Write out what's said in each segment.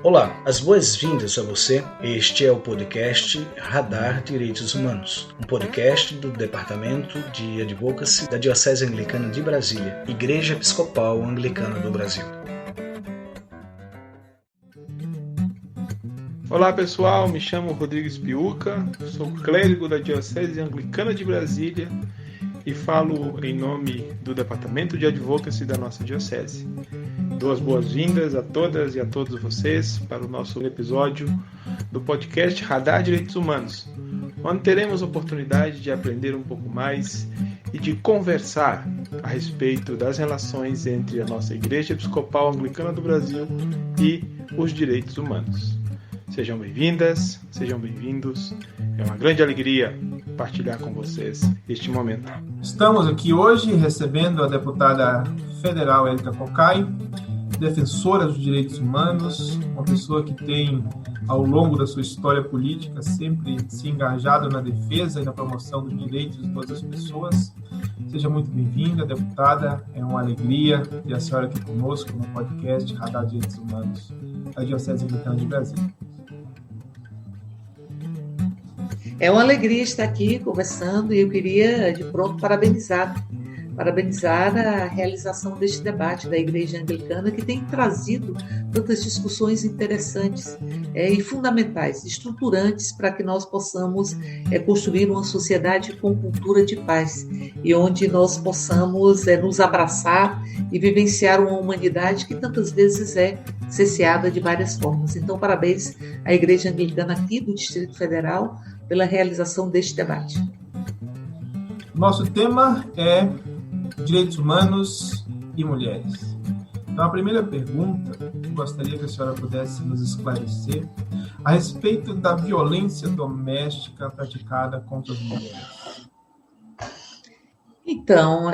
Olá, as boas-vindas a você. Este é o podcast Radar Direitos Humanos, um podcast do Departamento de Advocacy da Diocese Anglicana de Brasília, Igreja Episcopal Anglicana do Brasil. Olá pessoal, me chamo Rodrigues Piuca, sou clérigo da Diocese Anglicana de Brasília e falo em nome do Departamento de Advocacy da nossa Diocese. Dou as boas-vindas a todas e a todos vocês para o nosso episódio do podcast Radar Direitos Humanos, onde teremos a oportunidade de aprender um pouco mais e de conversar a respeito das relações entre a nossa Igreja Episcopal Anglicana do Brasil e os direitos humanos. Sejam bem-vindas, sejam bem-vindos. É uma grande alegria partilhar com vocês este momento. Estamos aqui hoje recebendo a deputada federal Érica Cocai, defensora dos direitos humanos, uma pessoa que tem, ao longo da sua história política, sempre se engajado na defesa e na promoção dos direitos de todas as pessoas. Seja muito bem-vinda, deputada. É uma alegria ter a senhora aqui conosco no podcast Radar Direitos Humanos da Diocese Anglicana de Brasília. É uma alegria estar aqui conversando e eu queria, de pronto, parabenizar a realização deste debate da Igreja Anglicana, que tem trazido tantas discussões interessantes e fundamentais, estruturantes, para que nós possamos construir uma sociedade com cultura de paz e onde nós possamos nos abraçar e vivenciar uma humanidade que tantas vezes é cerceada de várias formas. Então, parabéns à Igreja Anglicana aqui do Distrito Federal pela realização deste debate. Nosso tema é direitos humanos e mulheres. Então, a primeira pergunta, eu gostaria que a senhora pudesse nos esclarecer a respeito da violência doméstica praticada contra as mulheres. Então,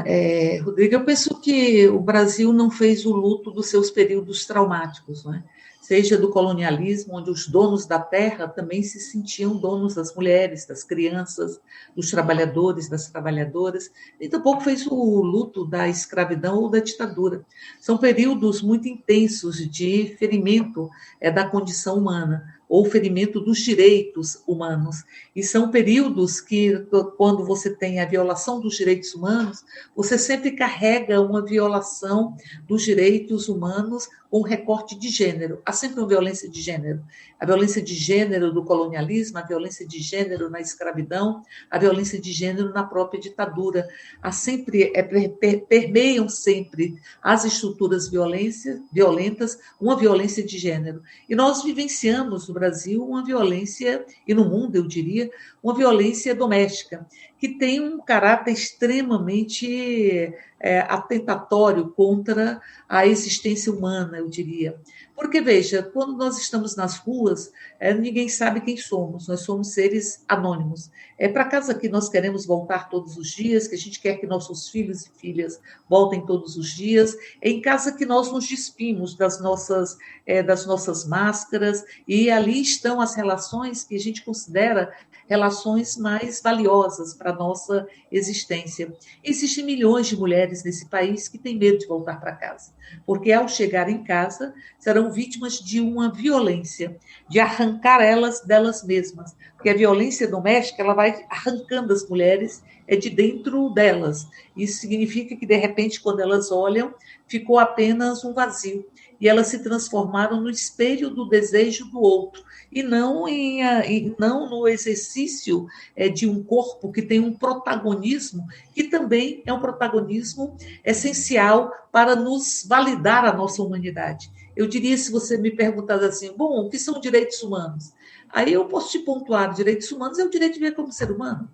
Rodrigo, eu penso que o Brasil não fez o luto dos seus períodos traumáticos, não é? Seja do colonialismo, onde os donos da terra também se sentiam donos das mulheres, das crianças, dos trabalhadores, das trabalhadoras, e tampouco fez o luto da escravidão ou da ditadura. São períodos muito intensos de ferimento da condição humana, ou ferimento dos direitos humanos. E são períodos que, quando você tem a violação dos direitos humanos, você sempre carrega uma violação dos direitos humanos com recorte de gênero. Há sempre uma violência de gênero. A violência de gênero do colonialismo, a violência de gênero na escravidão, a violência de gênero na própria ditadura. Há sempre, permeiam sempre as estruturas violentas uma violência de gênero. E nós vivenciamos no Brasil uma violência, e no mundo, eu diria, uma violência doméstica, que tem um caráter extremamente atentatório contra a existência humana, eu diria. Porque, veja, quando nós estamos nas ruas, ninguém sabe quem somos, nós somos seres anônimos. É para casa que nós queremos voltar todos os dias, que a gente quer que nossos filhos e filhas voltem todos os dias, é em casa que nós nos despimos das nossas máscaras, e ali estão as relações que a gente considera relações mais valiosas para a nossa existência. Existem milhões de mulheres nesse país que têm medo de voltar para casa, porque ao chegar em casa serão vítimas de uma violência, de arrancar elas delas mesmas, porque a violência doméstica ela vai arrancando as mulheres de dentro delas. Isso significa que, de repente, quando elas olham, ficou apenas um vazio, e elas se transformaram no espelho do desejo do outro, e não no exercício de um corpo que tem um protagonismo, que também é um protagonismo essencial para nos validar a nossa humanidade. Eu diria, se você me perguntasse assim, bom, o que são direitos humanos? Aí eu posso te pontuar, direitos humanos é o direito de viver como ser humano.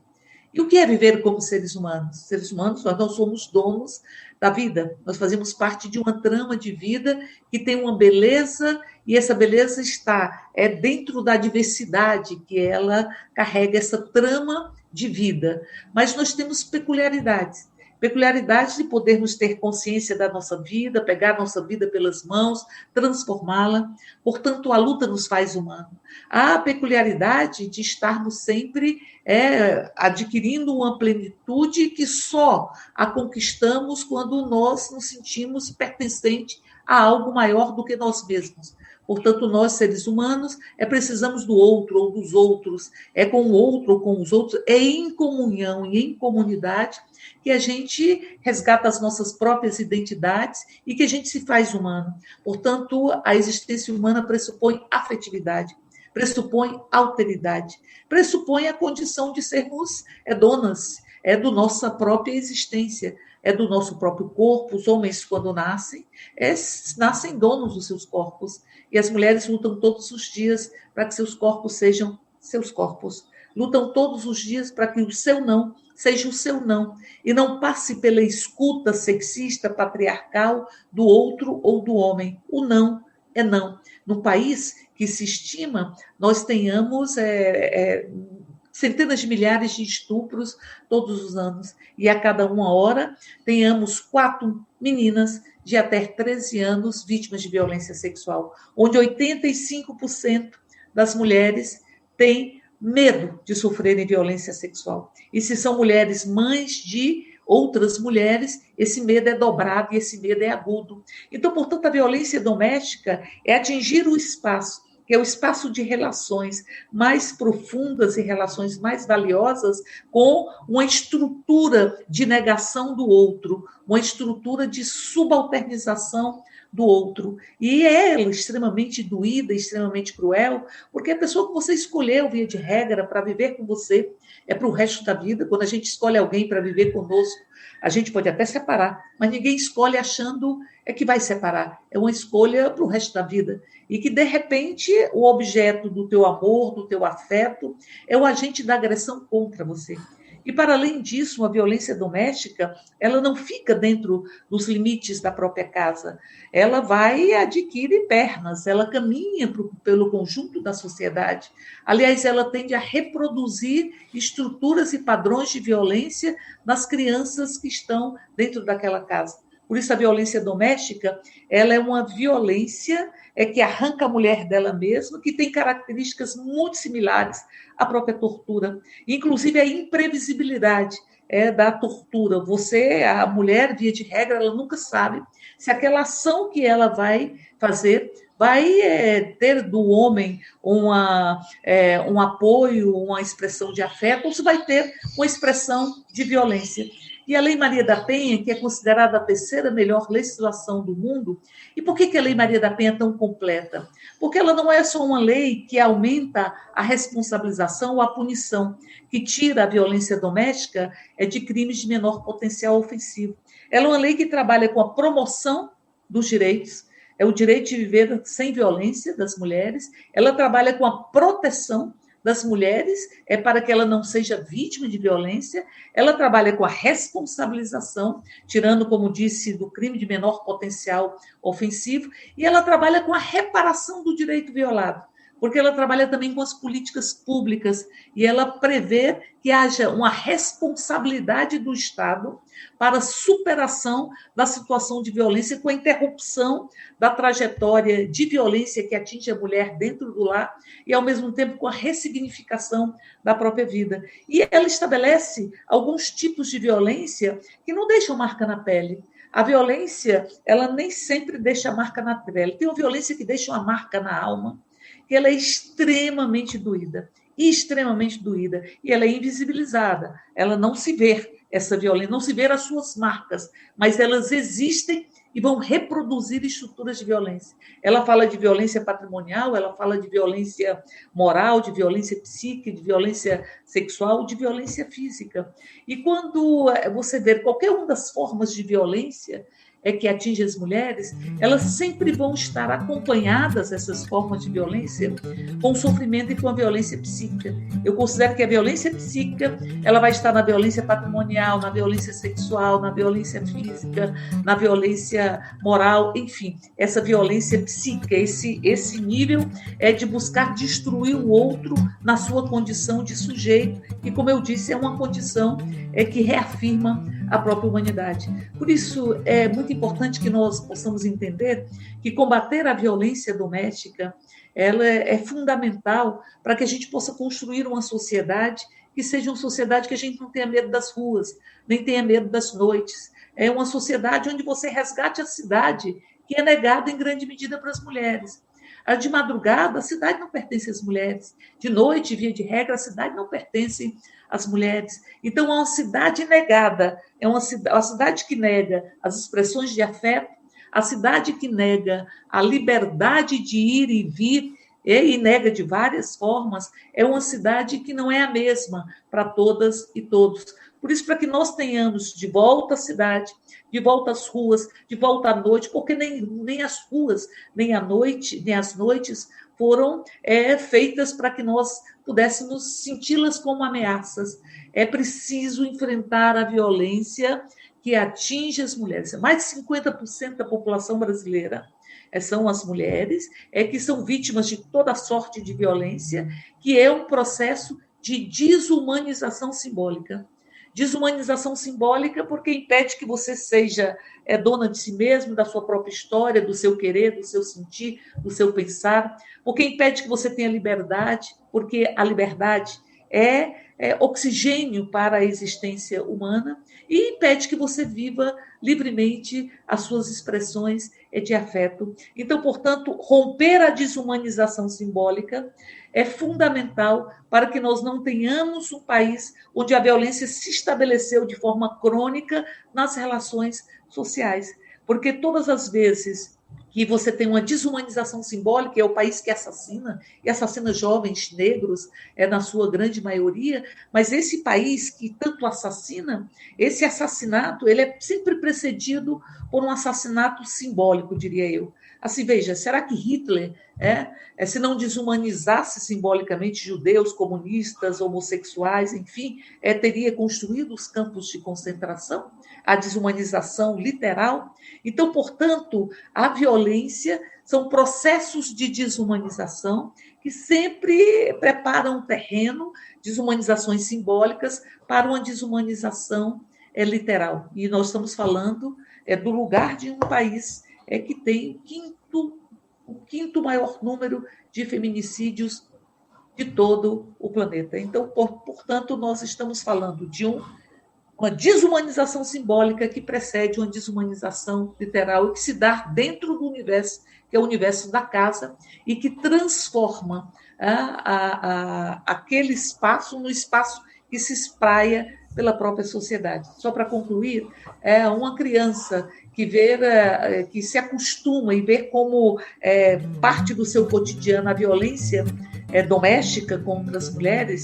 E o que é viver como seres humanos? Seres humanos, nós não somos donos da vida, nós fazemos parte de uma trama de vida que tem uma beleza, e essa beleza está dentro da diversidade que ela carrega, essa trama de vida. Mas nós temos peculiaridades. peculiaridade de podermos ter consciência da nossa vida, pegar a nossa vida pelas mãos, transformá-la. Portanto, a luta nos faz humano. Há a peculiaridade de estarmos sempre adquirindo uma plenitude que só a conquistamos quando nós nos sentimos pertencentes a algo maior do que nós mesmos. Portanto, nós, seres humanos, precisamos do outro ou dos outros, com o outro ou com os outros, em comunhão e em comunidade que a gente resgata as nossas próprias identidades e que a gente se faz humano. Portanto, a existência humana pressupõe afetividade, pressupõe alteridade, pressupõe a condição de sermos donas, da nossa própria existência, do nosso próprio corpo. Os homens, quando nascem donos dos seus corpos, e as mulheres lutam todos os dias para que seus corpos sejam seus corpos. Lutam todos os dias para que o seu não seja o seu não, e não passe pela escuta sexista, patriarcal do outro ou do homem. O não é não. No país que se estima, nós tenhamos centenas de milhares de estupros todos os anos, e a cada 1 hora tenhamos 4 meninas de até 13 anos vítimas de violência sexual, onde 85% das mulheres têm medo de sofrerem violência sexual. E se são mulheres mães de outras mulheres, esse medo é dobrado e esse medo é agudo. Então, portanto, a violência doméstica é atingir o espaço, que é o espaço de relações mais profundas e relações mais valiosas, com uma estrutura de negação do outro, uma estrutura de subalternização do outro. E é ela extremamente doída, extremamente cruel, porque a pessoa que você escolheu, via de regra, para viver com você, é para o resto da vida. Quando a gente escolhe alguém para viver conosco, a gente pode até separar, mas ninguém escolhe achando que vai separar. É uma escolha para o resto da vida. E que, de repente, o objeto do teu amor, do teu afeto, é o agente da agressão contra você. E, para além disso, a violência doméstica, ela não fica dentro dos limites da própria casa. Ela vai e adquire pernas, ela caminha pelo conjunto da sociedade. Aliás, ela tende a reproduzir estruturas e padrões de violência nas crianças que estão dentro daquela casa. Por isso, a violência doméstica, ela é uma violência que arranca a mulher dela mesma, que tem características muito similares à própria tortura. Inclusive, a imprevisibilidade da tortura. A mulher, via de regra, ela nunca sabe se aquela ação que ela vai fazer vai ter do homem um apoio, uma expressão de afeto, ou se vai ter uma expressão de violência. E a Lei Maria da Penha, que é considerada a 3ª melhor legislação do mundo, e por que a Lei Maria da Penha é tão completa? Porque ela não é só uma lei que aumenta a responsabilização ou a punição, que tira a violência doméstica de crimes de menor potencial ofensivo. Ela é uma lei que trabalha com a promoção dos direitos, é o direito de viver sem violência das mulheres, ela trabalha com a proteção das mulheres, para que ela não seja vítima de violência, ela trabalha com a responsabilização, tirando, como disse, do crime de menor potencial ofensivo, e ela trabalha com a reparação do direito violado, porque ela trabalha também com as políticas públicas, e ela prevê que haja uma responsabilidade do Estado para a superação da situação de violência, com a interrupção da trajetória de violência que atinge a mulher dentro do lar e, ao mesmo tempo, com a ressignificação da própria vida. E ela estabelece alguns tipos de violência que não deixam marca na pele. A violência, ela nem sempre deixa marca na pele. Tem uma violência que deixa uma marca na alma, que ela é extremamente doída, e ela é invisibilizada, ela não se vê, essa violência, não se vê as suas marcas, mas elas existem e vão reproduzir estruturas de violência. Ela fala de violência patrimonial, ela fala de violência moral, de violência psíquica, de violência sexual, de violência física. E quando você vê qualquer uma das formas de violência que atinge as mulheres, elas sempre vão estar acompanhadas, essas formas de violência, com o sofrimento e com a violência psíquica. Eu considero que a violência psíquica, ela vai estar na violência patrimonial, na violência sexual, na violência física, na violência moral, enfim, essa violência psíquica, esse nível de buscar destruir o outro na sua condição de sujeito, e, como eu disse, é uma condição que reafirma a própria humanidade. Por isso, é muito importante que nós possamos entender que combater a violência doméstica ela é fundamental para que a gente possa construir uma sociedade que seja uma sociedade que a gente não tenha medo das ruas, nem tenha medo das noites. É uma sociedade onde você resgate a cidade, que é negada em grande medida para as mulheres. De madrugada, a cidade não pertence às mulheres. De noite, via de regra, a cidade não pertence às mulheres. Então, é uma cidade negada, é uma cidade que nega as expressões de afeto, a cidade que nega a liberdade de ir e vir, e nega de várias formas, é uma cidade que não é a mesma para todas e todos. Por isso, para que nós tenhamos de volta a cidade, de volta às ruas, de volta à noite, porque nem as ruas, nem a noite, nem as noites foram feitas para que nós pudéssemos senti-las como ameaças. É preciso enfrentar a violência que atinge as mulheres. Mais de 50% da população brasileira são as mulheres, que são vítimas de toda sorte de violência, que é um processo de desumanização simbólica. Desumanização simbólica porque impede que você seja dona de si mesmo, da sua própria história, do seu querer, do seu sentir, do seu pensar, porque impede que você tenha liberdade, porque a liberdade é oxigênio para a existência humana e impede que você viva livremente as suas expressões de afeto. Então, portanto, romper a desumanização simbólica é fundamental para que nós não tenhamos um país onde a violência se estabeleceu de forma crônica nas relações sociais. Porque todas as vezes que você tem uma desumanização simbólica, é o país que assassina, e assassina jovens negros, na sua grande maioria, mas esse país que tanto assassina, esse assassinato, ele é sempre precedido por um assassinato simbólico, diria eu. Assim, veja, será que Hitler, se não desumanizasse simbolicamente judeus, comunistas, homossexuais, enfim, teria construído os campos de concentração? A desumanização literal? Então, portanto, a violência são processos de desumanização que sempre preparam um terreno, desumanizações simbólicas, para uma desumanização literal. E nós estamos falando do lugar de um país que tem o quinto maior número de feminicídios de todo o planeta. Então, portanto, nós estamos falando de uma desumanização simbólica que precede uma desumanização literal e que se dá dentro do universo, que é o universo da casa, e que transforma aquele espaço no espaço que se espraia pela própria sociedade. Só para concluir, uma criança que se acostuma e vê como parte do seu cotidiano a violência doméstica contra as mulheres,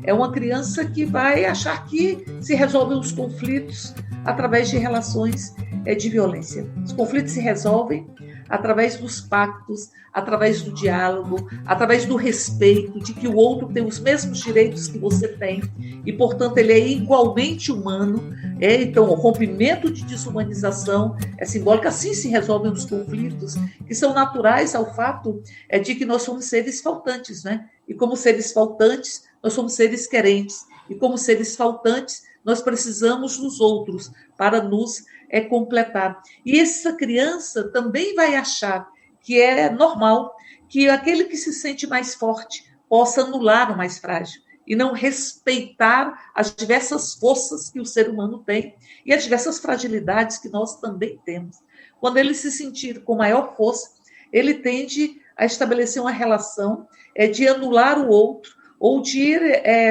é uma criança que vai achar que se resolvem os conflitos através de relações de violência. Os conflitos se resolvem através dos pactos, através do diálogo, através do respeito, de que o outro tem os mesmos direitos que você tem e, portanto, ele é igualmente humano. Então, o rompimento de desumanização simbólica, assim se resolvem os conflitos, que são naturais ao fato de que nós somos seres faltantes, né? E como seres faltantes, nós somos seres querentes. E como seres faltantes, nós precisamos dos outros para nos completar. E essa criança também vai achar que é normal que aquele que se sente mais forte possa anular o mais frágil e não respeitar as diversas forças que o ser humano tem e as diversas fragilidades que nós também temos. Quando ele se sentir com maior força, ele tende a estabelecer uma relação de anular o outro ou de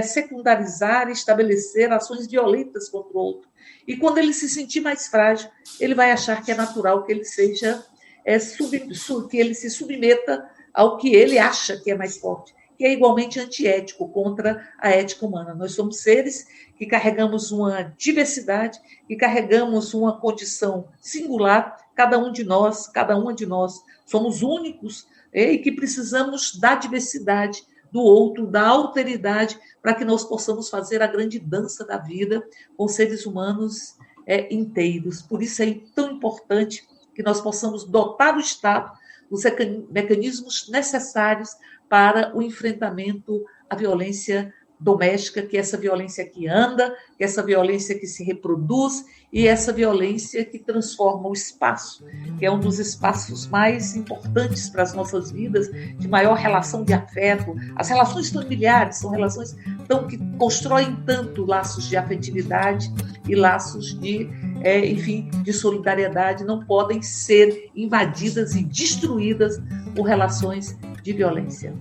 secundarizar e estabelecer ações violentas contra o outro. E quando ele se sentir mais frágil, ele vai achar que é natural que ele seja que ele se submeta ao que ele acha que é mais forte, que é igualmente antiético contra a ética humana. Nós somos seres que carregamos uma diversidade, que carregamos uma condição singular, cada uma de nós somos únicos e que precisamos da diversidade do outro, da alteridade, para que nós possamos fazer a grande dança da vida com seres humanos inteiros. Por isso é tão importante que nós possamos dotar o Estado dos mecanismos necessários para o enfrentamento à violência doméstica, que é essa violência que anda, que é essa violência que se reproduz e essa violência que transforma o espaço, que é um dos espaços mais importantes para as nossas vidas, de maior relação de afeto. As relações familiares são relações que constroem tanto laços de afetividade e laços de, de solidariedade, não podem ser invadidas e destruídas por relações de violência.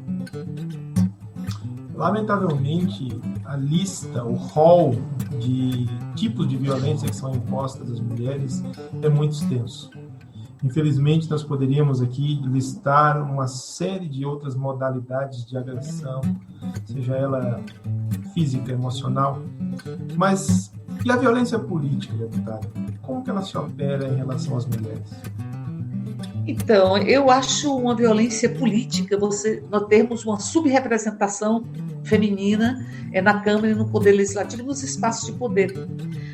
Lamentavelmente, a lista, o rol de tipos de violência que são impostas às mulheres é muito extenso. Infelizmente, nós poderíamos aqui listar uma série de outras modalidades de agressão, seja ela física, emocional, mas e a violência política, deputada? Como que ela se opera em relação às mulheres? Então, eu acho uma violência política nós termos uma subrepresentação feminina na Câmara e no Poder Legislativo, nos espaços de poder.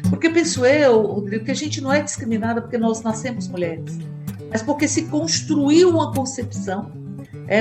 Porque penso eu, Rodrigo, que a gente não é discriminada porque nós nascemos mulheres, mas porque se construiu uma concepção,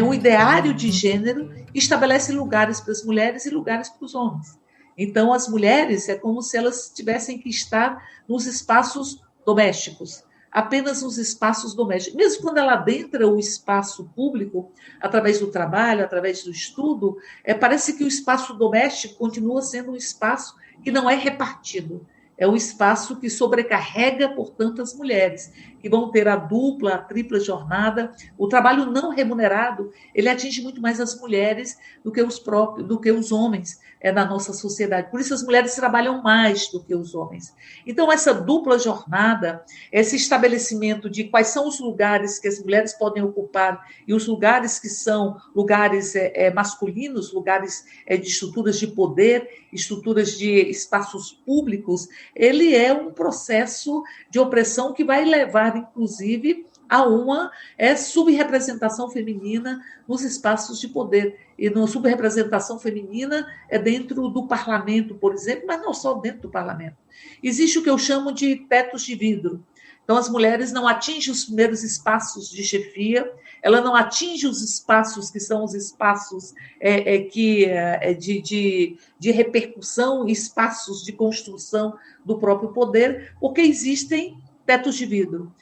um ideário de gênero que estabelece lugares para as mulheres e lugares para os homens. Então, as mulheres é como se elas tivessem que estar nos espaços domésticos, apenas nos espaços domésticos. Mesmo quando ela adentra o espaço público, através do trabalho, através do estudo, parece que o espaço doméstico continua sendo um espaço que não é repartido. É um espaço que sobrecarrega, portanto, as mulheres, que vão ter a dupla, a tripla jornada. O trabalho não remunerado, ele atinge muito mais as mulheres do que os homens na nossa sociedade. Por isso, as mulheres trabalham mais do que os homens. Então, essa dupla jornada, esse estabelecimento de quais são os lugares que as mulheres podem ocupar e os lugares que são lugares masculinos, lugares de estruturas de poder, estruturas de espaços públicos, ele é um processo de opressão que vai levar, inclusive, a uma subrepresentação feminina nos espaços de poder. E uma subrepresentação feminina dentro do parlamento, por exemplo, mas não só dentro do parlamento. Existe o que eu chamo de tetos de vidro. Então, as mulheres não atingem os primeiros espaços de chefia, ela não atinge os espaços que são os espaços de repercussão, espaços de construção do próprio poder, porque existem tetos de vidro.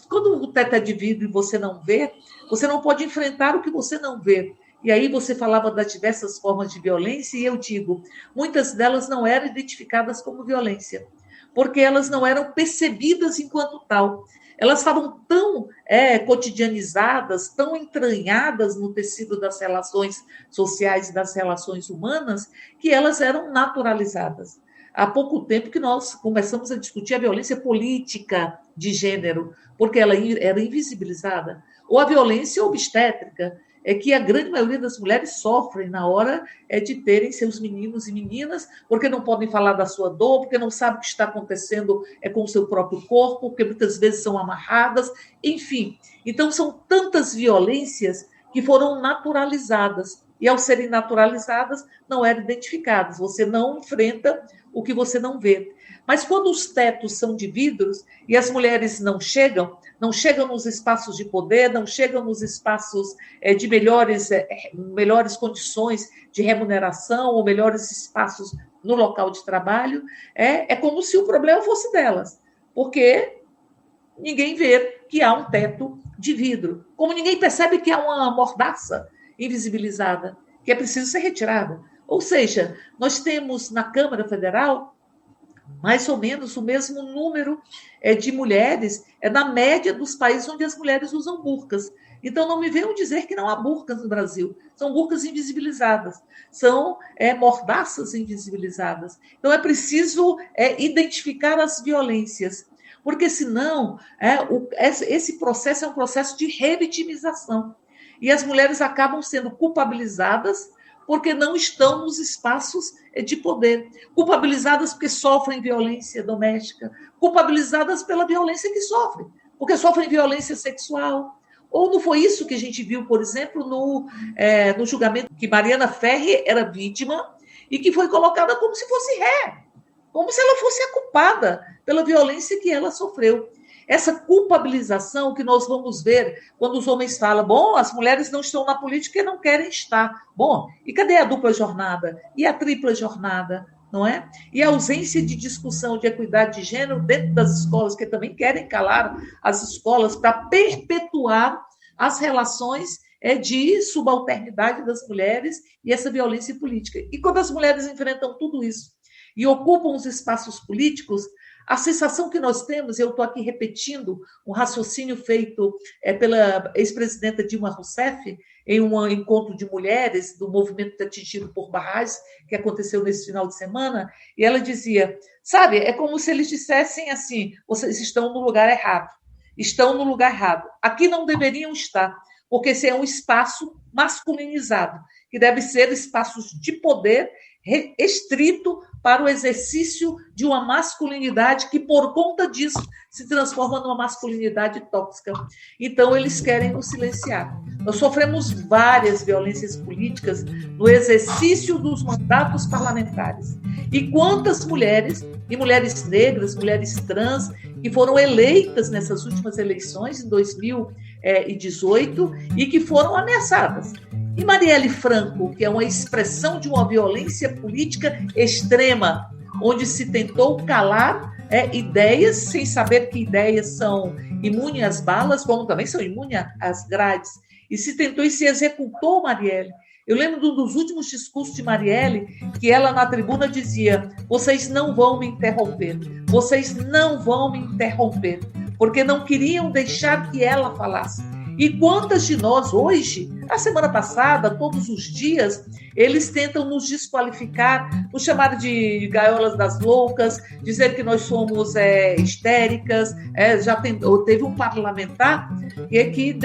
Quando o teto é de vidro e você não vê, você não pode enfrentar o que você não vê. E aí você falava das diversas formas de violência, e eu digo, muitas delas não eram identificadas como violência, porque elas não eram percebidas enquanto tal. Elas estavam tão cotidianizadas, tão entranhadas no tecido das relações sociais e das relações humanas, que elas eram naturalizadas. Há pouco tempo que nós começamos a discutir a violência política de gênero, porque ela era invisibilizada. Ou a violência obstétrica, que a grande maioria das mulheres sofrem na hora de terem seus meninos e meninas, porque não podem falar da sua dor, porque não sabem o que está acontecendo com o seu próprio corpo, porque muitas vezes são amarradas, enfim. Então, são tantas violências que foram naturalizadas, e ao serem naturalizadas, não eram identificadas. Você não enfrenta o que você não vê. Mas quando os tetos são de vidros e as mulheres não chegam nos espaços de poder, não chegam nos espaços de melhores condições de remuneração ou melhores espaços no local de trabalho, é como se o problema fosse delas, porque ninguém vê que há um teto de vidro, como ninguém percebe que há uma mordaça invisibilizada, que é preciso ser retirada. Ou seja, nós temos na Câmara Federal mais ou menos o mesmo número de mulheres na média dos países onde as mulheres usam burcas. Então, não me venham dizer que não há burcas no Brasil. São burcas invisibilizadas, são mordaças invisibilizadas. Então, é preciso identificar as violências, porque, senão, esse processo é um processo de revitimização. E as mulheres acabam sendo culpabilizadas porque não estão nos espaços de poder, culpabilizadas porque sofrem violência doméstica, culpabilizadas pela violência que sofrem, porque sofrem violência sexual. Ou não foi isso que a gente viu, por exemplo, no julgamento que Mariana Ferrer era vítima e que foi colocada como se fosse ré, como se ela fosse a culpada pela violência que ela sofreu. Essa culpabilização que nós vamos ver quando os homens falam, bom, as mulheres não estão na política e não querem estar. Bom, e cadê a dupla jornada? E a tripla jornada? Não é? E a ausência de discussão de equidade de gênero dentro das escolas, que também querem calar as escolas para perpetuar as relações de subalternidade das mulheres e essa violência política. E quando as mulheres enfrentam tudo isso e ocupam os espaços políticos, a sensação que nós temos, eu estou aqui repetindo um raciocínio feito pela ex-presidenta Dilma Rousseff, em um encontro de mulheres do movimento atingido por barragens, que aconteceu nesse final de semana, e ela dizia, sabe, é como se eles dissessem assim, vocês estão no lugar errado, estão no lugar errado, aqui não deveriam estar, porque esse é um espaço masculinizado, que deve ser espaços de poder estrito para o exercício de uma masculinidade que, por conta disso, se transforma numa masculinidade tóxica. Então, eles querem nos silenciar. Nós sofremos várias violências políticas no exercício dos mandatos parlamentares. E quantas mulheres, e mulheres negras, mulheres trans, que foram eleitas nessas últimas eleições, em 2018, e que foram ameaçadas. E Marielle Franco, que é uma expressão de uma violência política extrema, onde se tentou calar ideias, sem saber que ideias são imunes às balas, como também são imunes às grades. E se tentou e se executou Marielle. Eu lembro de um dos últimos discursos de Marielle, que ela na tribuna dizia, vocês não vão me interromper, vocês não vão me interromper, porque não queriam deixar que ela falasse. E quantas de nós hoje, a semana passada, todos os dias, eles tentam nos desqualificar, nos chamar de gaiolas das loucas, dizer que nós somos histéricas. Teve um parlamentar que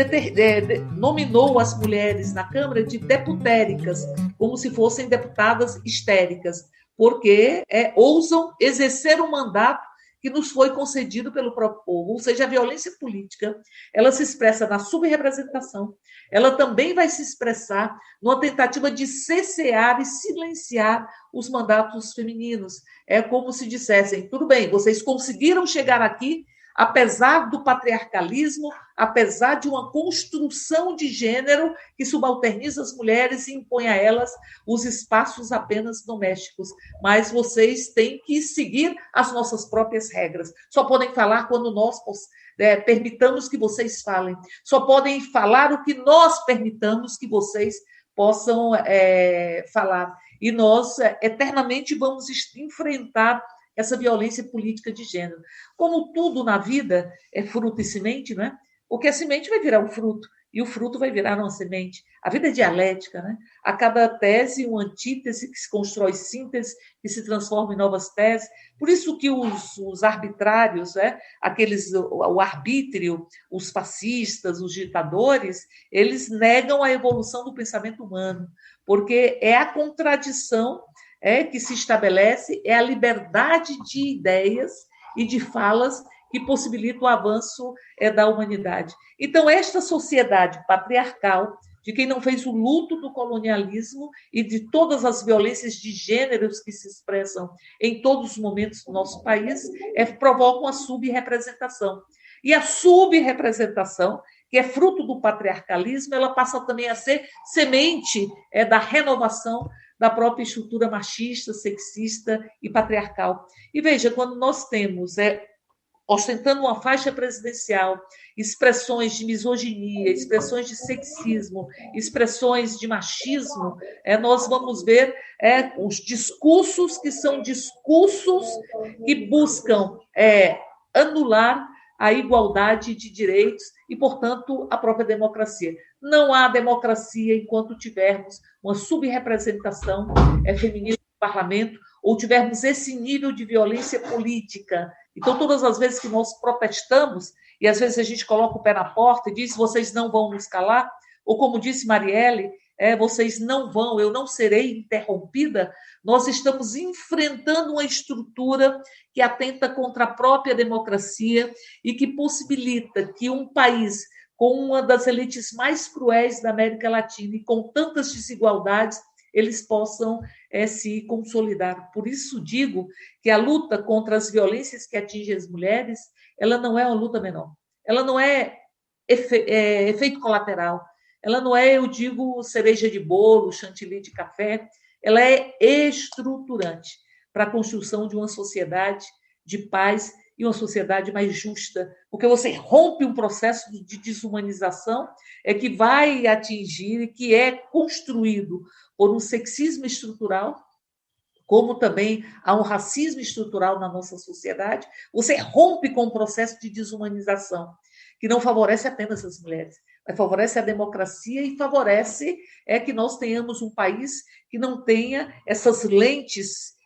nominou as mulheres na Câmara de deputéricas, como se fossem deputadas histéricas, porque ousam exercer um mandato que nos foi concedido pelo próprio povo, ou seja, a violência política, ela se expressa na subrepresentação, ela também vai se expressar numa tentativa de cessear e silenciar os mandatos femininos. É como se dissessem, tudo bem, vocês conseguiram chegar aqui, apesar do patriarcalismo, apesar de uma construção de gênero que subalterniza as mulheres e impõe a elas os espaços apenas domésticos. Mas vocês têm que seguir as nossas próprias regras. Só podem falar quando nós permitamos que vocês falem. Só podem falar o que nós permitamos que vocês possam falar. E nós eternamente vamos enfrentar essa violência política de gênero. Como tudo na vida é fruto e semente, não é? Porque a semente vai virar um fruto, e o fruto vai virar uma semente. A vida é dialética, né? A cada tese, uma antítese que se constrói síntese, que se transforma em novas teses. Por isso que os arbitrários, o arbítrio, os fascistas, os ditadores, eles negam a evolução do pensamento humano, porque é a contradição que se estabelece, é a liberdade de ideias e de falas que possibilita o avanço da humanidade. Então, esta sociedade patriarcal, de quem não fez o luto do colonialismo e de todas as violências de gêneros que se expressam em todos os momentos do nosso país, provocam a subrepresentação. E a subrepresentação, que é fruto do patriarcalismo, ela passa também a ser semente da renovação da própria estrutura machista, sexista e patriarcal. E veja, quando nós temos, ostentando uma faixa presidencial, expressões de misoginia, expressões de sexismo, expressões de machismo, nós vamos ver os discursos que são discursos que buscam anular a igualdade de direitos e, portanto, a própria democracia. Não há democracia enquanto tivermos uma subrepresentação feminina no parlamento ou tivermos esse nível de violência política. Então, todas as vezes que nós protestamos, e às vezes a gente coloca o pé na porta e diz, vocês não vão nos calar, ou como disse Marielle, vocês não vão, eu não serei interrompida, nós estamos enfrentando uma estrutura que atenta contra a própria democracia e que possibilita que um país com uma das elites mais cruéis da América Latina e com tantas desigualdades, eles possam se consolidar. Por isso digo que a luta contra as violências que atingem as mulheres ela não é uma luta menor. Ela não é efeito colateral. Ela não é, eu digo, cereja de bolo, chantilly de café. Ela é estruturante para a construção de uma sociedade de paz e uma sociedade mais justa, porque você rompe um processo de desumanização que vai atingir, que é construído por um sexismo estrutural, como também há um racismo estrutural na nossa sociedade. Você rompe com um processo de desumanização, que não favorece apenas as mulheres, mas favorece a democracia e favorece que nós tenhamos um país que não tenha essas lentes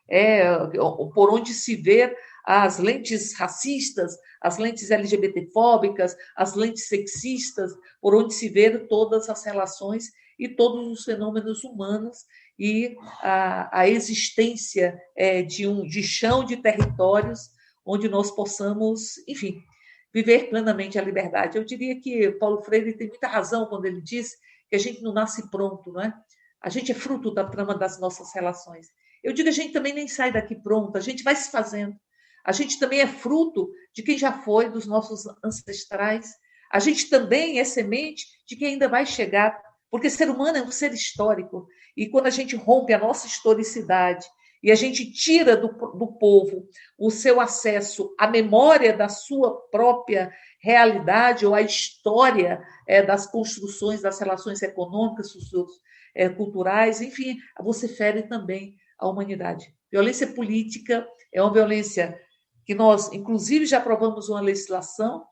por onde se vê as lentes racistas, as lentes LGBTfóbicas, as lentes sexistas, por onde se vê todas as relações e todos os fenômenos humanos e a existência de chão, de territórios onde nós possamos, enfim, viver plenamente a liberdade. Eu diria que Paulo Freire tem muita razão quando ele diz que a gente não nasce pronto, não é? A gente é fruto da trama das nossas relações. Eu digo, a gente também nem sai daqui pronto, a gente vai se fazendo. A gente também é fruto de quem já foi, dos nossos ancestrais. A gente também é semente de quem ainda vai chegar, porque ser humano é um ser histórico. E quando a gente rompe a nossa historicidade e a gente tira do povo o seu acesso à memória da sua própria realidade ou à história das construções, das relações econômicas, culturais, enfim, você fere também a humanidade. Violência política é uma violência que nós, inclusive, já aprovamos uma legislação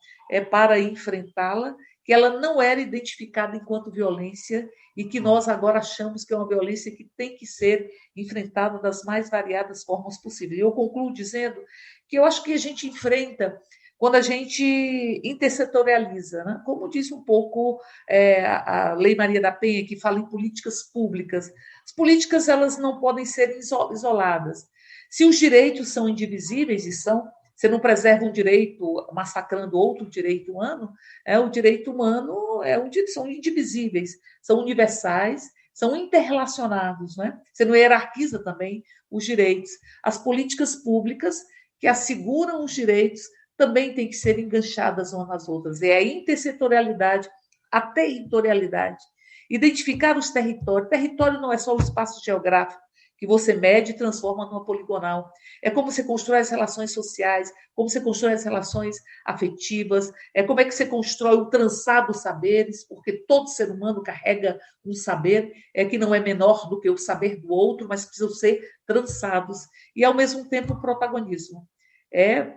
para enfrentá-la, que ela não era identificada enquanto violência e que nós agora achamos que é uma violência que tem que ser enfrentada das mais variadas formas possíveis. Eu concluo dizendo que eu acho que a gente enfrenta quando a gente intersetorializa, né? Como disse um pouco a Lei Maria da Penha, que fala em políticas públicas. As políticas elas não podem ser isoladas. Se os direitos são indivisíveis, e são, você não preserva um direito massacrando outro direito humano, o direito humano são indivisíveis, são universais, são interrelacionados, né? Você não hierarquiza também os direitos. As políticas públicas que asseguram os direitos também têm que ser enganchadas umas nas outras. É a intersetorialidade, a territorialidade. Identificar os territórios. Território não é só o espaço geográfico que você mede e transforma numa poligonal. É como você constrói as relações sociais, como você constrói as relações afetivas, como é que você constrói o trançar dos saberes, porque todo ser humano carrega um saber que não é menor do que o saber do outro, mas precisam ser trançados. E, ao mesmo tempo, o protagonismo.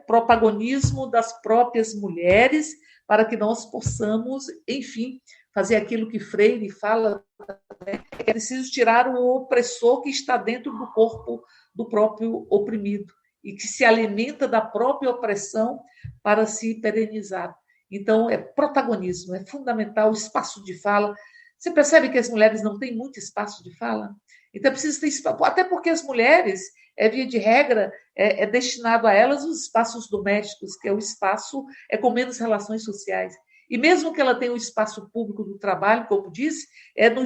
Protagonismo das próprias mulheres para que nós possamos, enfim, fazer aquilo que Freire fala, é preciso tirar o opressor que está dentro do corpo do próprio oprimido e que se alimenta da própria opressão para se perenizar. Então, protagonismo, é fundamental o espaço de fala. Você percebe que as mulheres não têm muito espaço de fala? Então, precisa ter espaço, até porque as mulheres, via de regra, é destinado a elas os espaços domésticos, que é o espaço com menos relações sociais. E mesmo que ela tenha o espaço público do trabalho, como disse,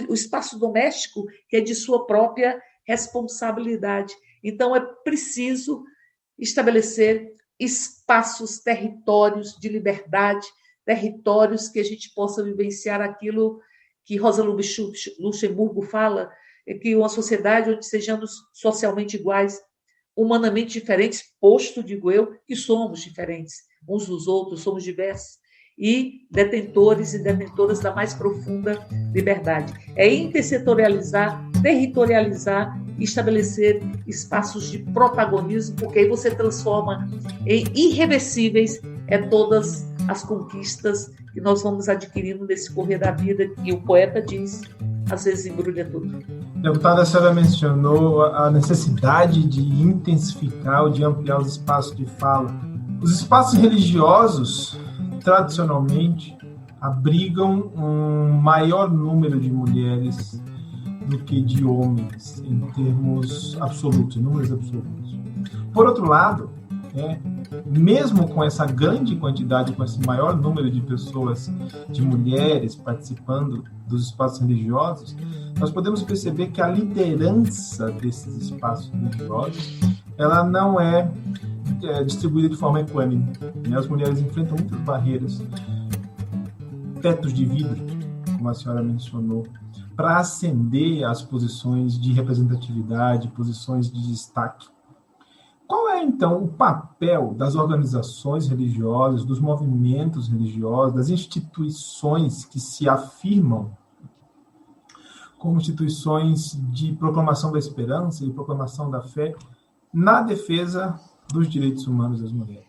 o espaço doméstico que é de sua própria responsabilidade. Então, é preciso estabelecer espaços, territórios de liberdade, territórios que a gente possa vivenciar aquilo que Rosa Luxemburgo fala, que uma sociedade onde sejamos socialmente iguais, humanamente diferentes, posto, digo eu, que somos diferentes uns dos outros, somos diversos, e detentores e detentoras da mais profunda liberdade. É intersetorializar, territorializar e estabelecer espaços de protagonismo, porque aí você transforma em irreversíveis todas as conquistas que nós vamos adquirindo nesse correr da vida, que o poeta diz, às vezes embrulha tudo. Deputada, a senhora mencionou a necessidade de intensificar ou de ampliar os espaços de fala. Os espaços religiosos, tradicionalmente, abrigam um maior número de mulheres do que de homens, em termos absolutos, em números absolutos. Por outro lado, mesmo com essa grande quantidade, com esse maior número de pessoas, de mulheres participando dos espaços religiosos, nós podemos perceber que a liderança desses espaços religiosos, ela não é distribuída de forma equânime. Né? As mulheres enfrentam muitas barreiras, tetos de vidro, como a senhora mencionou, para ascender às posições de representatividade, posições de destaque. Qual é, então, o papel das organizações religiosas, dos movimentos religiosos, das instituições que se afirmam como instituições de proclamação da esperança e proclamação da fé na defesa dos direitos humanos das mulheres?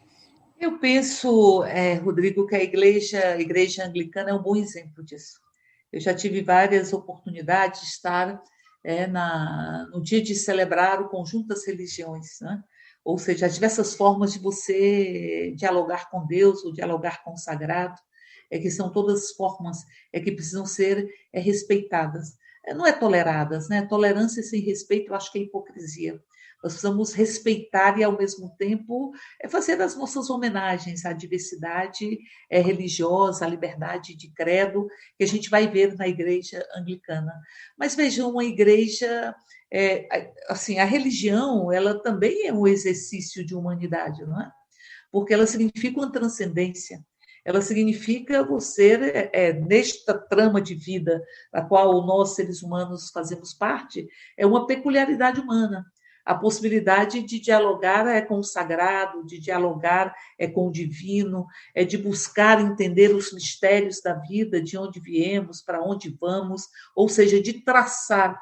Eu penso, Rodrigo, que a igreja anglicana é um bom exemplo disso. Eu já tive várias oportunidades de estar no dia de celebrar o conjunto das religiões, né? Ou seja, as diversas formas de você dialogar com Deus ou dialogar com o sagrado, que são todas formas que precisam ser respeitadas. Não é toleradas, né? Tolerância sem respeito, eu acho que é hipocrisia. Nós precisamos respeitar e, ao mesmo tempo, fazer as nossas homenagens à diversidade religiosa, à liberdade de credo, que a gente vai ver na igreja anglicana. Mas vejam, uma igreja... assim, a religião, ela também é um exercício de humanidade, não é? Porque ela significa uma transcendência. Ela significa você, nesta trama de vida da qual nós, seres humanos, fazemos parte, é uma peculiaridade humana. A possibilidade de dialogar com o sagrado, de dialogar com o divino, de buscar entender os mistérios da vida, de onde viemos, para onde vamos, ou seja, de traçar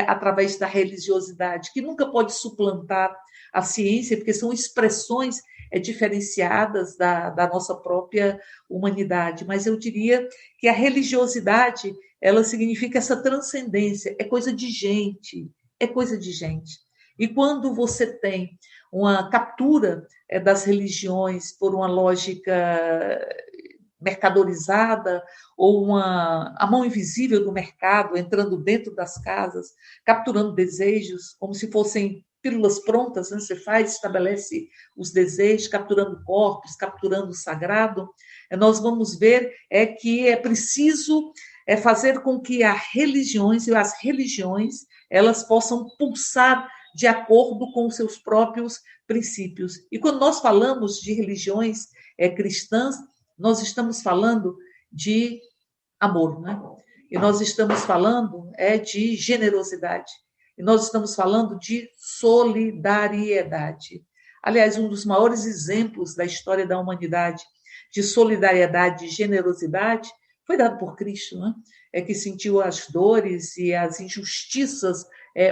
através da religiosidade, que nunca pode suplantar a ciência, porque são expressões diferenciadas da nossa própria humanidade. Mas eu diria que a religiosidade, ela significa essa transcendência, é coisa de gente, é coisa de gente. E quando você tem uma captura das religiões por uma lógica mercadorizada ou a mão invisível do mercado entrando dentro das casas, capturando desejos, como se fossem pílulas prontas, né? Você estabelece os desejos, capturando corpos, capturando o sagrado, nós vamos ver que é preciso fazer com que as religiões elas possam pulsar de acordo com os seus próprios princípios. E quando nós falamos de religiões cristãs, nós estamos falando de amor, né? E nós estamos falando de generosidade. E nós estamos falando de solidariedade. Aliás, um dos maiores exemplos da história da humanidade de solidariedade e generosidade foi dado por Cristo, né? Que sentiu as dores e as injustiças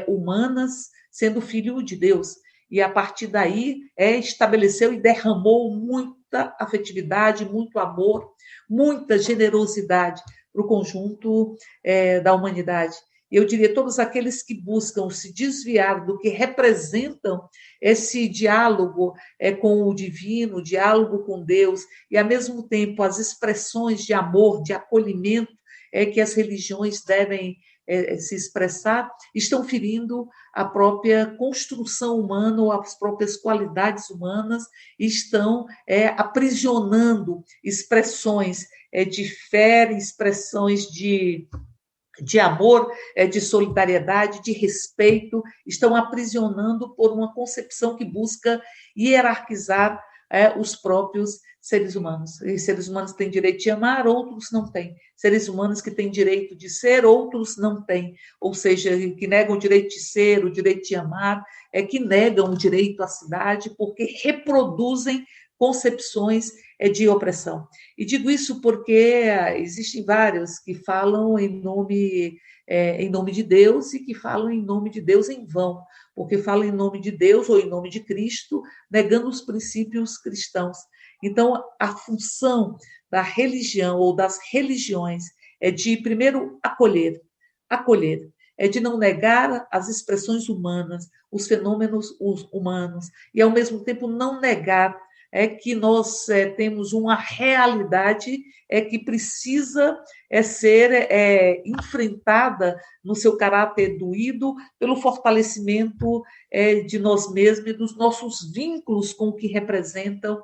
humanas sendo filho de Deus. E, a partir daí, estabeleceu e derramou muita afetividade, muito amor, muita generosidade para o conjunto da humanidade. Eu diria, todos aqueles que buscam se desviar do que representam esse diálogo com o divino, diálogo com Deus, e, ao mesmo tempo, as expressões de amor, de acolhimento que as religiões devem se expressar, estão ferindo a própria construção humana ou as próprias qualidades humanas, estão aprisionando expressões de fé, expressões de amor, de solidariedade, de respeito, estão aprisionando por uma concepção que busca hierarquizar os próprios seres humanos. E seres humanos têm direito de amar, outros não têm. Seres humanos que têm direito de ser, outros não têm. Ou seja, que negam o direito de ser, o direito de amar, que negam o direito à cidade, porque reproduzem concepções de opressão. E digo isso porque existem vários que falam em nome de Deus e que falam em nome de Deus em vão, porque falam em nome de Deus ou em nome de Cristo, negando os princípios cristãos. Então, a função da religião ou das religiões é de, primeiro, acolher, de não negar as expressões humanas, os fenômenos humanos, e, ao mesmo tempo, não negar que nós temos uma realidade que precisa ser enfrentada no seu caráter doído pelo fortalecimento de nós mesmos e dos nossos vínculos com o que representam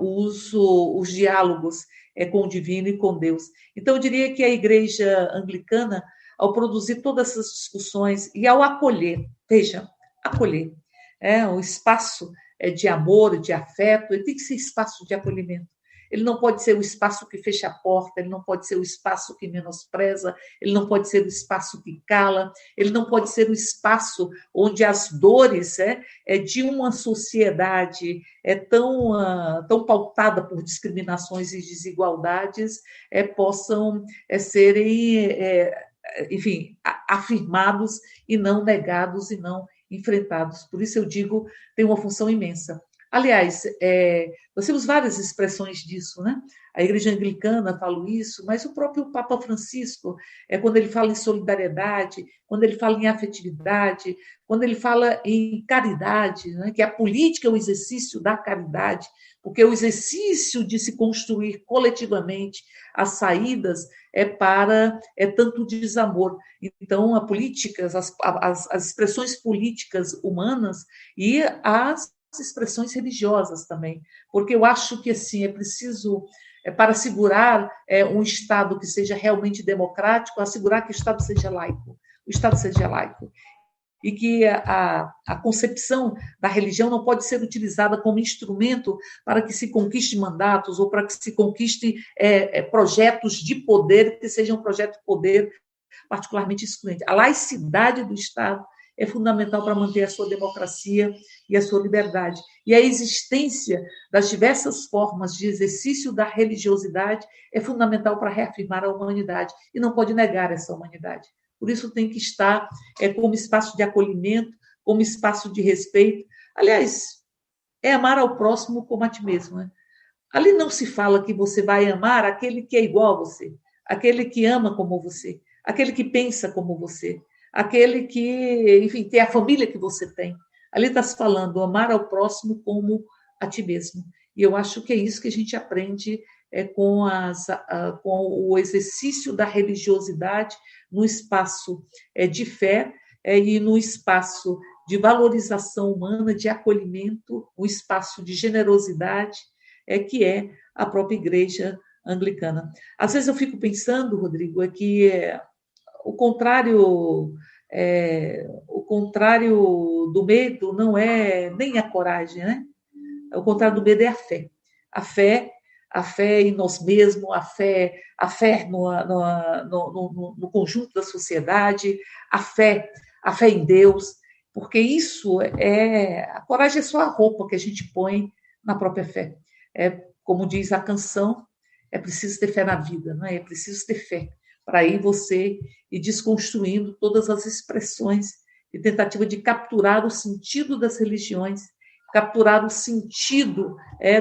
os diálogos com o divino e com Deus. Então, eu diria que a igreja anglicana, ao produzir todas essas discussões e ao acolher, veja, acolher o espaço de amor, de afeto, ele tem que ser espaço de acolhimento. Ele não pode ser o espaço que fecha a porta, ele não pode ser o espaço que menospreza, ele não pode ser o espaço que cala, ele não pode ser o espaço onde as dores de uma sociedade tão pautada por discriminações e desigualdades possam serem, enfim, afirmados e não negados e não enfrentados. Por isso eu digo, tem uma função imensa. Aliás, nós temos várias expressões disso, né? A Igreja Anglicana fala isso, mas o próprio Papa Francisco, quando ele fala em solidariedade, quando ele fala em afetividade, quando ele fala em caridade, né? Que a política é o exercício da caridade, porque é o exercício de se construir coletivamente as saídas para tanto desamor. Então, a política, as expressões políticas humanas e as expressões religiosas também, porque eu acho que assim é preciso, para assegurar um Estado que seja realmente democrático, assegurar que o Estado seja laico, e que a concepção da religião não pode ser utilizada como instrumento para que se conquiste mandatos ou para que se conquiste projetos de poder que sejam projetos de poder particularmente excluentes. A laicidade do Estado é fundamental para manter a sua democracia e a sua liberdade. E a existência das diversas formas de exercício da religiosidade é fundamental para reafirmar a humanidade, e não pode negar essa humanidade. Por isso tem que estar como espaço de acolhimento, como espaço de respeito. Aliás, é amar ao próximo como a ti mesmo. Né? Ali não se fala que você vai amar aquele que é igual a você, aquele que ama como você, aquele que pensa como você, aquele que, enfim, tem a família que você tem. Ali está se falando amar ao próximo como a ti mesmo. E eu acho que é isso que a gente aprende com o exercício da religiosidade no espaço de fé e no espaço de valorização humana, de acolhimento, o espaço de generosidade, que é a própria Igreja Anglicana. Às vezes eu fico pensando, Rodrigo, que o contrário do medo não é nem a coragem, né? O contrário do medo é a fé. A fé em nós mesmos, a fé no conjunto da sociedade, a fé em Deus, porque isso a coragem é só a roupa que a gente põe na própria fé. Como diz a canção, é preciso ter fé na vida, não é? É preciso ter fé para aí você ir desconstruindo todas as expressões de tentativa de capturar o sentido das religiões, capturar o sentido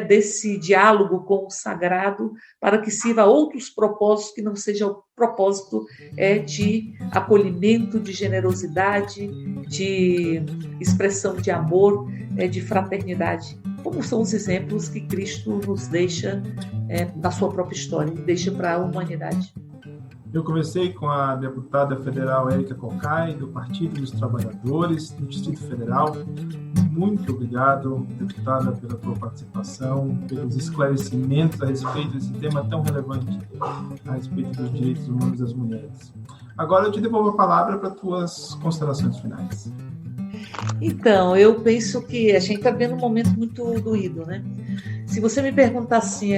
desse diálogo com o sagrado, para que sirva a outros propósitos que não seja o propósito de acolhimento, de generosidade, de expressão de amor, de fraternidade, como são os exemplos que Cristo nos deixa da sua própria história, deixa para a humanidade. Eu conversei com a deputada federal Érica Cocai, do Partido dos Trabalhadores do Distrito Federal. Muito obrigado, deputada, pela tua participação, pelos esclarecimentos a respeito desse tema tão relevante, a respeito dos direitos humanos das mulheres. Agora eu te devolvo a palavra para tuas considerações finais. Então, eu penso que a gente está vendo um momento muito doído, né? Se você me perguntar assim,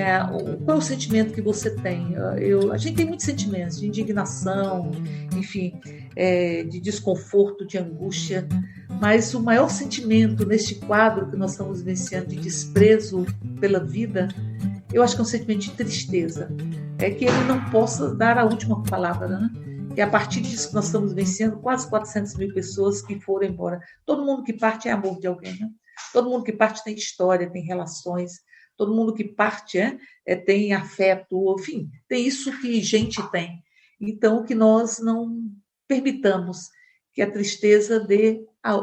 qual é o sentimento que você tem? A gente tem muitos sentimentos de indignação, enfim, de desconforto, de angústia, mas o maior sentimento neste quadro que nós estamos vivenciando de desprezo pela vida, eu acho que é um sentimento de tristeza, que ele não possa dar a última palavra, né? Que a partir disso que nós estamos vivenciando, quase 400 mil pessoas que foram embora. Todo mundo que parte é amor de alguém, né? Todo mundo que parte tem história, tem relações, todo mundo que parte tem afeto, enfim, tem isso que gente tem. Então, que nós não permitamos que a tristeza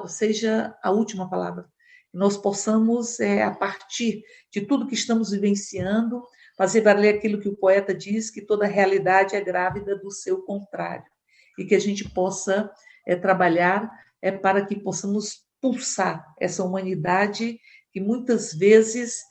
seja a última palavra. Que nós possamos, a partir de tudo que estamos vivenciando, fazer valer aquilo que o poeta diz, que toda realidade é grávida do seu contrário. E que a gente possa trabalhar para que possamos pulsar essa humanidade que muitas vezes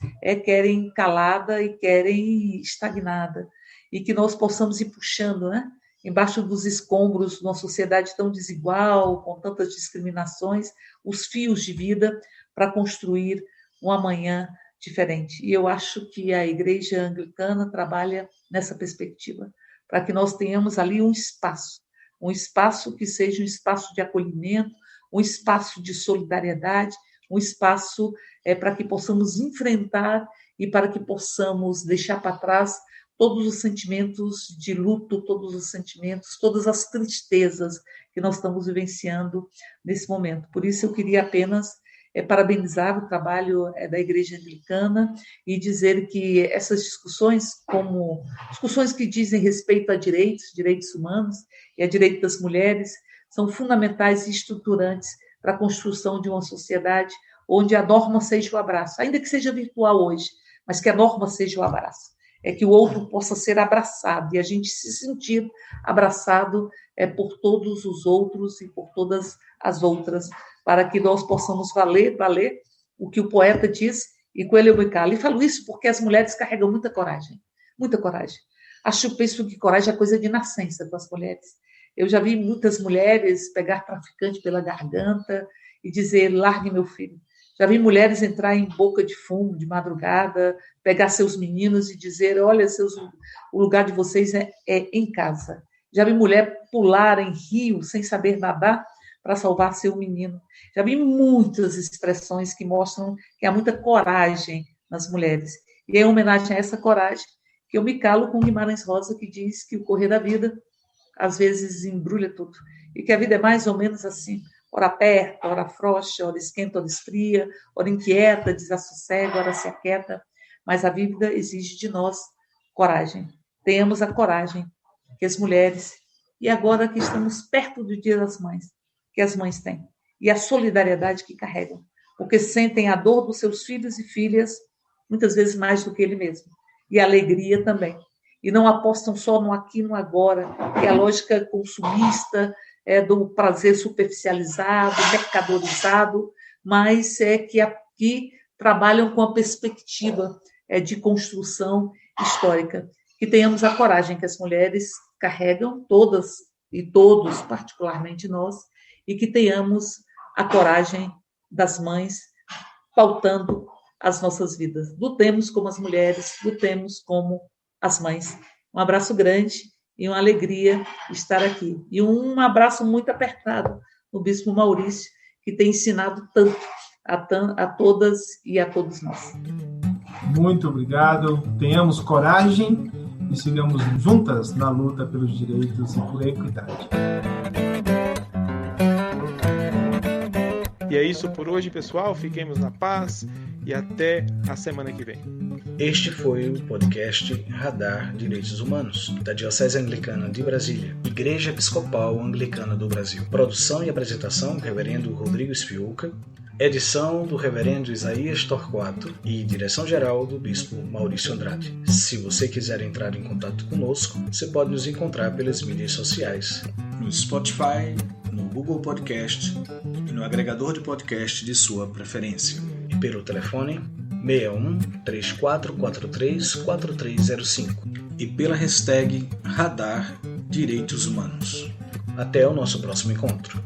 querem calada e querem estagnada, e que nós possamos ir puxando, né? Embaixo dos escombros de uma sociedade tão desigual, com tantas discriminações, os fios de vida para construir um amanhã diferente. E eu acho que a Igreja Anglicana trabalha nessa perspectiva, para que nós tenhamos ali um espaço que seja um espaço de acolhimento, um espaço de solidariedade, um espaço para que possamos enfrentar e para que possamos deixar para trás todos os sentimentos de luto, todos os sentimentos, todas as tristezas que nós estamos vivenciando nesse momento. Por isso eu queria apenas parabenizar o trabalho da Igreja Anglicana e dizer que essas discussões, como discussões que dizem respeito a direitos humanos e a direito das mulheres, são fundamentais e estruturantes para a construção de uma sociedade onde a norma seja o abraço, ainda que seja virtual hoje, mas que a norma seja o abraço. É que o outro possa ser abraçado e a gente se sentir abraçado por todos os outros e por todas as outras, para que nós possamos valer o que o poeta diz, e Coelho Bicalho. E falo isso porque as mulheres carregam muita coragem, muita coragem. Penso que coragem é coisa de nascença com as mulheres. Eu já vi muitas mulheres pegar traficante pela garganta e dizer, largue meu filho. Já vi mulheres entrar em boca de fumo de madrugada, pegar seus meninos e dizer, olha, o lugar de vocês é em casa. Já vi mulher pular em rio sem saber nadar para salvar seu menino. Já vi muitas expressões que mostram que há muita coragem nas mulheres. E é em homenagem a essa coragem que eu me calo com Guimarães Rosa, que diz que o correr da vida às vezes embrulha tudo. E que a vida é mais ou menos assim. Ora aperta, ora afrouxa, ora esquenta, ora esfria, ora inquieta, desassossega, ora se aquieta. Mas a vida exige de nós coragem. Tenhamos a coragem que as mulheres, e agora que estamos perto do Dia das Mães, que as mães têm, e a solidariedade que carregam, porque sentem a dor dos seus filhos e filhas, muitas vezes mais do que ele mesmo, e a alegria também. E não apostam só no aqui e no agora, que é a lógica consumista, do prazer superficializado, mercadorizado, mas que aqui trabalham com a perspectiva de construção histórica. Que tenhamos a coragem que as mulheres carregam, todas e todos, particularmente nós, e que tenhamos a coragem das mães pautando as nossas vidas. Lutemos como as mulheres, lutemos como as mães. Um abraço grande e uma alegria estar aqui. E um abraço muito apertado no Bispo Maurício, que tem ensinado tanto a todas e a todos nós. Muito obrigado. Tenhamos coragem e sigamos juntas na luta pelos direitos e por equidade. E é isso por hoje, pessoal. Fiquemos na paz e até a semana que vem. Este foi o podcast Radar Direitos Humanos, da Diocese Anglicana de Brasília, Igreja Episcopal Anglicana do Brasil. Produção e apresentação do Reverendo Rodrigo Spiuca, edição do Reverendo Isaías Torquato e direção-geral do Bispo Maurício Andrade. Se você quiser entrar em contato conosco, você pode nos encontrar pelas mídias sociais, no Spotify, no Google Podcast e no agregador de podcast de sua preferência. E pelo telefone 61 3443 4305 e pela hashtag Radar Direitos Humanos. Até o nosso próximo encontro.